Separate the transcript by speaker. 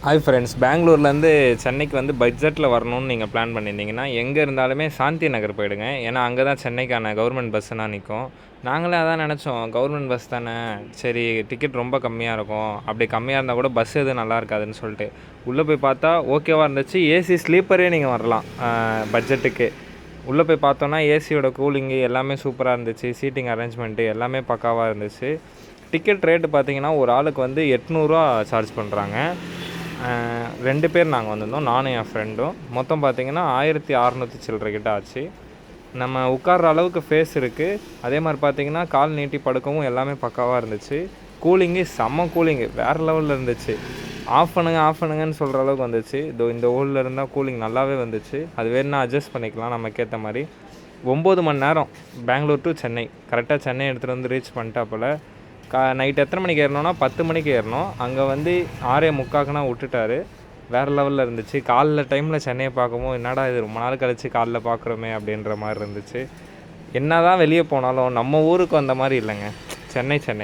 Speaker 1: Hi friends, பெங்களூர்லேருந்து சென்னைக்கு வந்து பட்ஜெட்டில் வரணும்னு நீங்கள் பிளான் பண்ணியிருந்தீங்கன்னா எங்கே இருந்தாலுமே சாந்தி நகர் போயிடுங்க. ஏன்னா அங்கே தான் சென்னைக்கான கவர்மெண்ட் பஸ்ஸுலாம் நிற்கும். நாங்களே அதான் நினச்சோம், கவர்மெண்ட் பஸ் தானே, சரி டிக்கெட் ரொம்ப கம்மியாக இருக்கும், அப்படி கம்மியாக இருந்தால் கூட பஸ் எதுவும் நல்லா இருக்காதுன்னு சொல்லிட்டு உள்ளே போய் பார்த்தா ஓகேவாக இருந்துச்சு. ஏசி ஸ்லீப்பரே நீங்கள் வரலாம் பட்ஜெட்டுக்கு. உள்ளே போய் பார்த்தோன்னா ஏசியோட கூலிங்கு எல்லாமே சூப்பராக இருந்துச்சு. சீட்டிங் அரேஞ்ச்மெண்ட்டு எல்லாமே பக்காவாக இருந்துச்சு. டிக்கெட் ரேட்டு பார்த்திங்கன்னா ஒரு ஆளுக்கு வந்து 800 சார்ஜ் பண்ணுறாங்க. 2 பேர் நாங்கள் வந்திருந்தோம், நானும் என் ஃப்ரெண்டும். மொத்தம் பார்த்திங்கன்னா 1600 சில்லற கிட்ட ஆச்சு. நம்ம உட்கார்ற அளவுக்கு ஃபேஸ் இருக்குது. அதே மாதிரி பார்த்திங்கன்னா கால் நீட்டி படுக்கவும் எல்லாமே பக்காவாக இருந்துச்சு. கூலிங்கு செம்ம கூலிங்கு வேறு லெவலில் இருந்துச்சு. ஆஃப் பண்ணுங்கன்னு சொல்கிற அளவுக்கு வந்துச்சு. இந்த ஹோலில் இருந்தால் கூலிங் நல்லாவே வந்துச்சு. அது வேணுன்னா அட்ஜஸ்ட் பண்ணிக்கலாம் நமக்கேற்ற மாதிரி. 9 மணி நேரம் பெங்களூர் டு சென்னை. கரெக்டாக சென்னை எடுத்துகிட்டு வந்து ரீச் பண்ணிட்டாப்பில். நைட் எத்தனை மணிக்கு ஏறினோன்னா 10 மணிக்கு ஏறினோம். அங்கே வந்து 6:45க்குனா விட்டுட்டாரு. வேறு லெவலில் இருந்துச்சு. காலைல டைமில் சென்னையை பார்க்கவும் என்னடா இது ரொம்ப நாள் கழிச்சு காலைல பார்க்குறோமே அப்படின்ற மாதிரி இருந்துச்சு. என்ன தான் வெளியே போனாலும் நம்ம ஊருக்கு வந்த மாதிரி இல்லைங்க. சென்னை தான்.